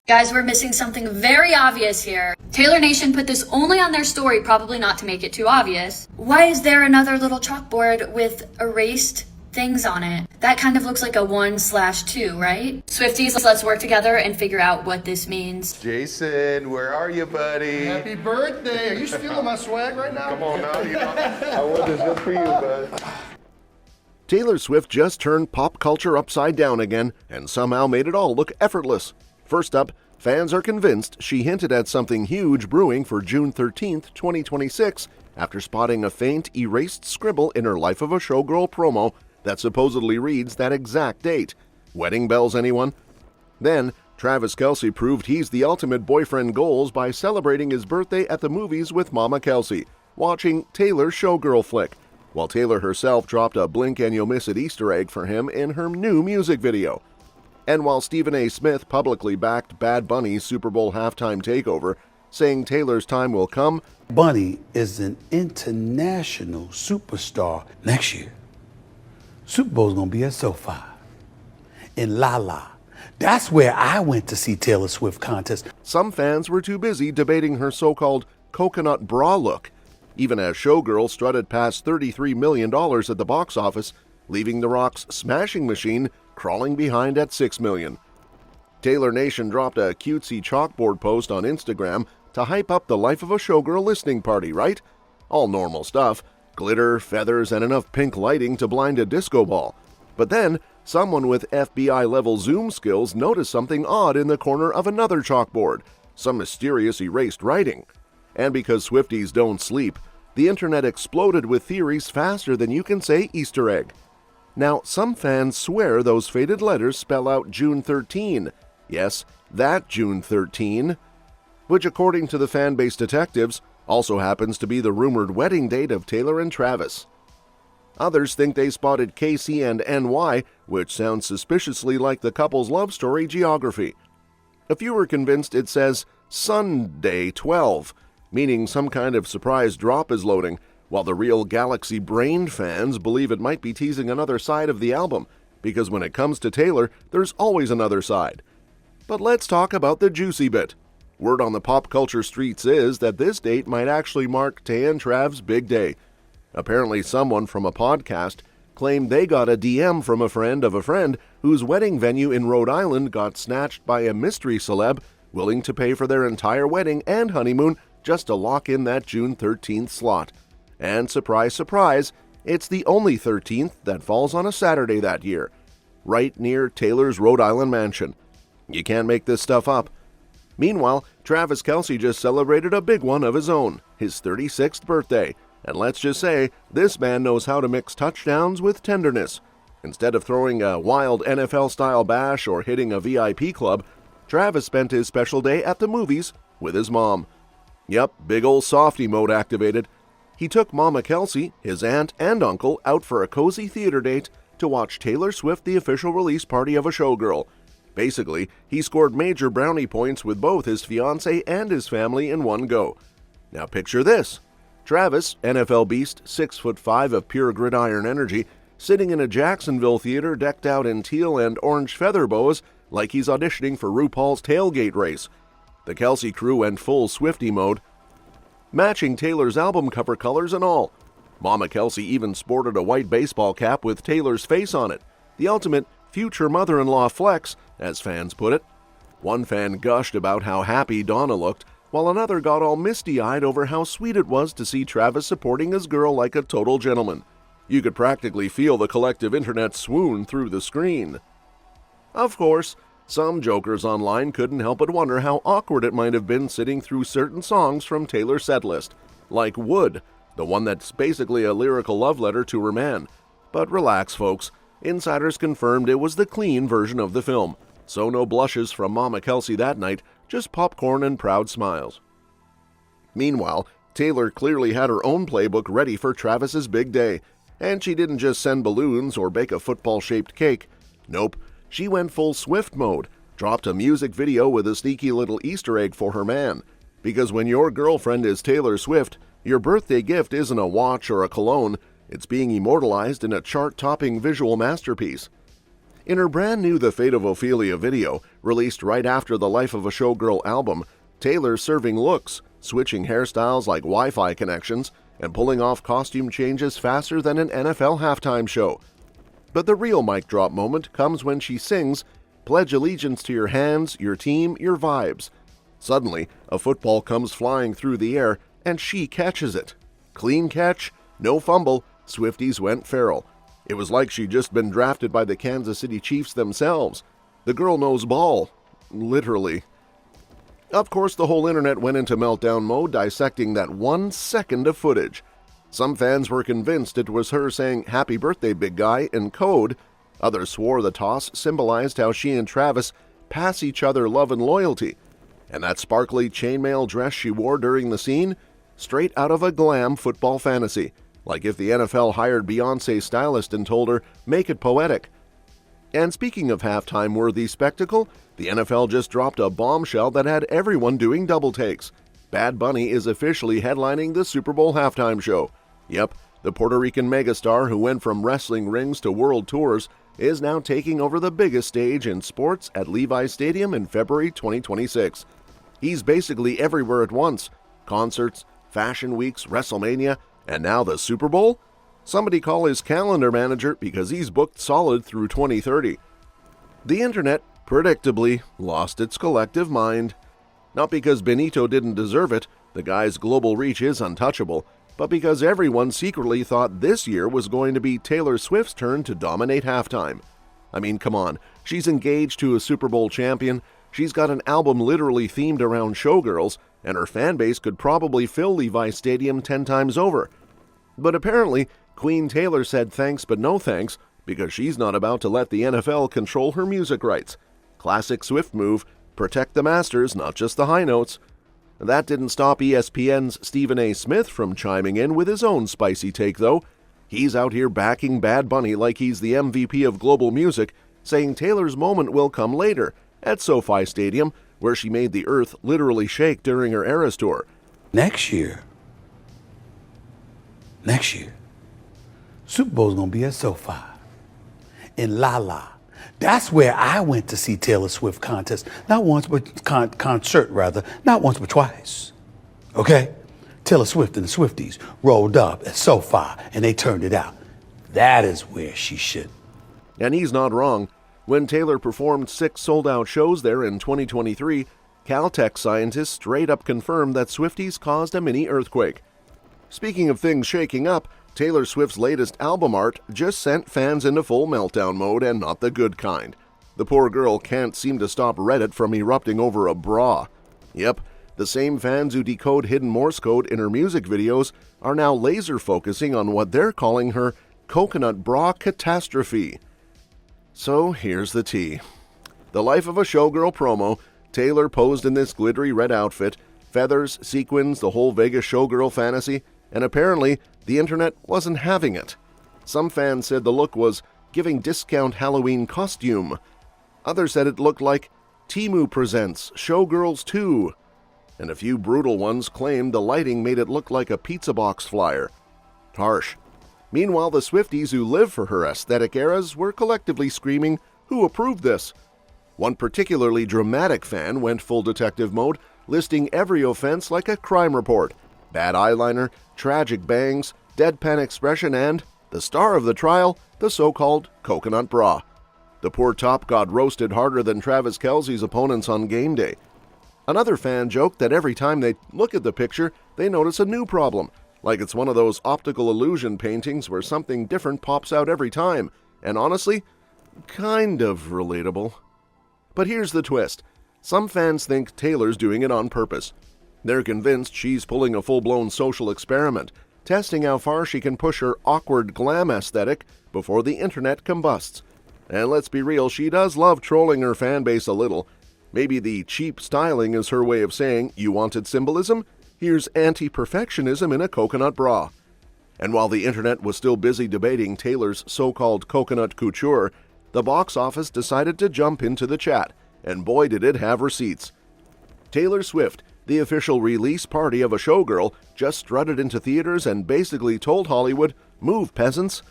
Guys, we're missing something very obvious here. Taylor Nation put this only on their story, probably not to make it too obvious. Why is there another little chalkboard with erased things on it? That kind of looks like a 1/2, right? Swifties, let's work together and figure out what this means. Jason, where are you, buddy? Happy birthday. Are you stealing my swag right now? Come on now, I wore this just for you, bud. Taylor Swift just turned pop culture upside down again and somehow made it all look effortless. First up, fans are convinced she hinted at something huge brewing for June 13th, 2026, after spotting a faint, erased scribble in her Life of a Showgirl promo that supposedly reads that exact date. Wedding bells, anyone? Then, Travis Kelce proved he's the ultimate boyfriend goals by celebrating his birthday at the movies with Mama Kelce, watching Taylor's Showgirl flick, while Taylor herself dropped a blink and you'll miss it Easter egg for him in her new music video. And while Stephen A. Smith publicly backed Bad Bunny's Super Bowl halftime takeover, saying Taylor's time will come, Bunny is an international superstar next year. Super Bowl's gonna be at SoFi in La La. That's where I went to see Taylor Swift contest. some fans were too busy debating her so-called coconut bra look, even as Showgirl strutted past $33 million at the box office, leaving The Rock's Smashing Machine crawling behind at $6 million. Taylor Nation dropped a cutesy chalkboard post on Instagram to hype up the Life of a Showgirl listening party, right? All normal stuff, glitter, feathers, and enough pink lighting to blind a disco ball. But then, someone with FBI-level zoom skills noticed something odd in the corner of another chalkboard, some mysterious erased writing. And because Swifties don't sleep, the internet exploded with theories faster than you can say Easter egg. Now, some fans swear those faded letters spell out June 13. Yes, that June 13, which according to the fan-base detectives, also happens to be the rumored wedding date of Taylor and Travis. Others think they spotted KC and NY, which sounds suspiciously like the couple's love story geography. A few are convinced it says Sunday 12, meaning some kind of surprise drop is loading, while the real galaxy-brained fans believe it might be teasing another side of the album, because when it comes to Taylor, there's always another side. But let's talk about the juicy bit. Word on the pop culture streets is that this date might actually mark Tay and Trav's big day. Apparently someone from a podcast claimed they got a DM from a friend of a friend whose wedding venue in Rhode Island got snatched by a mystery celeb willing to pay for their entire wedding and honeymoon just to lock in that June 13th slot. And surprise, surprise, it's the only 13th that falls on a Saturday that year, right near Taylor's Rhode Island mansion. You can't make this stuff up. Meanwhile, Travis Kelce just celebrated a big one of his own, his 36th birthday, and let's just say, this man knows how to mix touchdowns with tenderness. Instead of throwing a wild NFL-style bash or hitting a VIP club, Travis spent his special day at the movies with his mom. Yep, big ol' softy mode activated. He took Mama Kelce, his aunt and uncle out for a cozy theater date to watch Taylor Swift the official release party of a Showgirl. Basically, he scored major brownie points with both his fiancée and his family in one go. Now picture this. Travis, NFL beast, 6'5" of pure gridiron energy, sitting in a Jacksonville theater decked out in teal and orange feather boas like he's auditioning for RuPaul's tailgate race. The Kelce crew went full Swiftie mode, matching Taylor's album cover colors and all. Mama Kelce even sported a white baseball cap with Taylor's face on it, the ultimate future mother-in-law flex, as fans put it. One fan gushed about how happy Donna looked, while another got all misty-eyed over how sweet it was to see Travis supporting his girl like a total gentleman. You could practically feel the collective internet swoon through the screen. Of course, some jokers online couldn't help but wonder how awkward it might have been sitting through certain songs from Taylor's setlist, like Wood, the one that's basically a lyrical love letter to her man. But relax, folks. Insiders confirmed it was the clean version of the film, so no blushes from Mama Kelce that night, just popcorn and proud smiles. Meanwhile, Taylor clearly had her own playbook ready for Travis's big day, and she didn't just send balloons or bake a football-shaped cake. Nope, she went full Swift mode, dropped a music video with a sneaky little Easter egg for her man. Because when your girlfriend is Taylor Swift, your birthday gift isn't a watch or a cologne, it's being immortalized in a chart-topping visual masterpiece. In her brand new The Fate of Ophelia video, released right after the Life of a Showgirl album, Taylor's serving looks, switching hairstyles like Wi-Fi connections, and pulling off costume changes faster than an NFL halftime show. But the real mic drop moment comes when she sings, "Pledge allegiance to your hands, your team, your vibes." Suddenly, a football comes flying through the air, and she catches it. Clean catch, no fumble, Swifties went feral. It was like she'd just been drafted by the Kansas City Chiefs themselves. The girl knows ball. Literally. Of course, the whole internet went into meltdown mode dissecting that 1 second of footage. Some fans were convinced it was her saying "Happy birthday, big guy" in code. Others swore the toss symbolized how she and Travis pass each other love and loyalty. And that sparkly chainmail dress she wore during the scene? Straight out of a glam football fantasy. Like if the NFL hired Beyoncé's stylist and told her, "Make it poetic." And speaking of halftime-worthy spectacle, the NFL just dropped a bombshell that had everyone doing double takes. Bad Bunny is officially headlining the Super Bowl halftime show. Yep, the Puerto Rican megastar who went from wrestling rings to world tours is now taking over the biggest stage in sports at Levi's Stadium in February 2026. He's basically everywhere at once. Concerts, fashion weeks, WrestleMania, and now the Super Bowl? Somebody call his calendar manager because he's booked solid through 2030. The internet, predictably, lost its collective mind. Not because Benito didn't deserve it, the guy's global reach is untouchable, but because everyone secretly thought this year was going to be Taylor Swift's turn to dominate halftime. I mean, come on, she's engaged to a Super Bowl champion, she's got an album literally themed around showgirls, and her fanbase could probably fill Levi's Stadium 10 times over. But apparently, Queen Taylor said thanks but no thanks because she's not about to let the NFL control her music rights. Classic Swift move, protect the masters, not just the high notes. That didn't stop ESPN's Stephen A. Smith from chiming in with his own spicy take, though. He's out here backing Bad Bunny like he's the MVP of global music, saying Taylor's moment will come later, at SoFi Stadium, where she made the earth literally shake during her Eras tour. Next year, Super Bowl's gonna be at SoFi in La La. That's where I went to see Taylor Swift contest. Not once, but concert rather. Not once, but twice. Okay? Taylor Swift and the Swifties rolled up at SoFi and they turned it out. That is where she should. And he's not wrong. When Taylor performed 6 sold-out shows there in 2023, Caltech scientists straight up confirmed that Swifties caused a mini earthquake. Speaking of things shaking up, Taylor Swift's latest album art just sent fans into full meltdown mode, and not the good kind. The poor girl can't seem to stop Reddit from erupting over a bra. Yep, the same fans who decode hidden Morse code in her music videos are now laser focusing on what they're calling her coconut bra catastrophe. So here's the tea. The Life of a Showgirl promo, Taylor posed in this glittery red outfit, feathers, sequins, the whole Vegas showgirl fantasy, and apparently the internet wasn't having it. Some fans said the look was giving discount Halloween costume. Others said it looked like Temu presents Showgirls 2. And a few brutal ones claimed the lighting made it look like a pizza box flyer. Harsh. Meanwhile, the Swifties who live for her aesthetic eras were collectively screaming, "Who approved this?" One particularly dramatic fan went full detective mode, listing every offense like a crime report. Bad eyeliner, tragic bangs, deadpan expression, and, the star of the trial, the so-called coconut bra. The poor top got roasted harder than Travis Kelce's opponents on game day. Another fan joked that every time they look at the picture, they notice a new problem, like it's one of those optical illusion paintings where something different pops out every time, and honestly, kind of relatable. But here's the twist. Some fans think Taylor's doing it on purpose. They're convinced she's pulling a full-blown social experiment, testing how far she can push her awkward glam aesthetic before the internet combusts. And let's be real, she does love trolling her fan base a little. Maybe the cheap styling is her way of saying, "You wanted symbolism? Here's anti-perfectionism in a coconut bra." And while the internet was still busy debating Taylor's so-called coconut couture, the box office decided to jump into the chat, and boy did it have receipts. Taylor Swift, the official release party of a showgirl, just strutted into theaters and basically told Hollywood, "Move, peasants."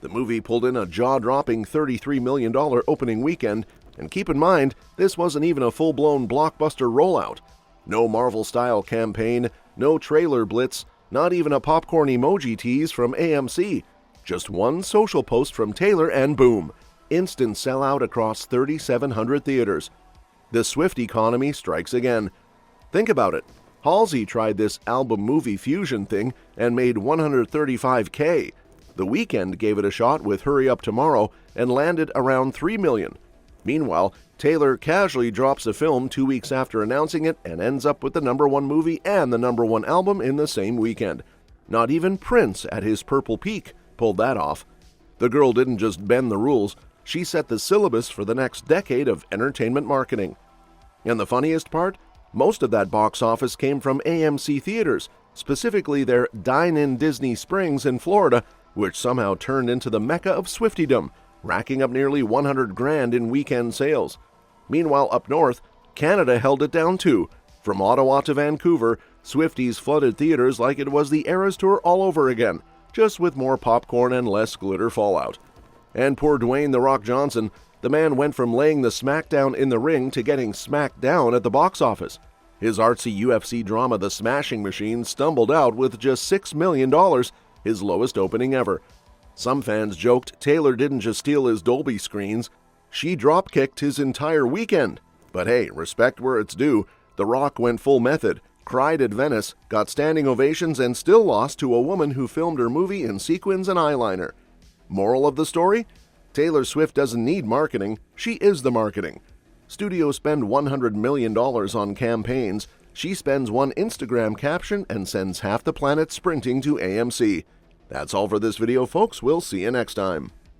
The movie pulled in a jaw-dropping $33 million opening weekend, and keep in mind, this wasn't even a full-blown blockbuster rollout. No Marvel-style campaign, no trailer blitz, not even a popcorn emoji tease from AMC. Just one social post from Taylor and boom, instant sellout across 3,700 theaters. The Swift economy strikes again. Think about it. Halsey tried this album-movie fusion thing and made $135K. The Weeknd gave it a shot with Hurry Up Tomorrow and landed around $3 million. Meanwhile, Taylor casually drops a film 2 weeks after announcing it and ends up with the #1 movie and the #1 album in the same weekend. Not even Prince at his purple peak pulled that off. The girl didn't just bend the rules, she set the syllabus for the next decade of entertainment marketing. And the funniest part? Most of that box office came from AMC theaters, specifically their Dine-In Disney Springs in Florida, which somehow turned into the mecca of Swiftydom, racking up nearly $100,000 in weekend sales. Meanwhile, up north, Canada held it down too. From Ottawa to Vancouver, Swifties flooded theaters like it was the Eras Tour all over again, just with more popcorn and less glitter fallout. And poor Dwayne "The Rock" Johnson, the man went from laying the smackdown in the ring to getting smacked down at the box office. His artsy UFC drama The Smashing Machine stumbled out with just $6 million, his lowest opening ever. Some fans joked Taylor didn't just steal his Dolby screens, she drop-kicked his entire weekend. But hey, respect where it's due, The Rock went full method, cried at Venice, got standing ovations, and still lost to a woman who filmed her movie in sequins and eyeliner. Moral of the story? Taylor Swift doesn't need marketing, she is the marketing. Studios spend $100 million on campaigns, she spends one Instagram caption and sends half the planet sprinting to AMC. That's all for this video, folks. We'll see you next time.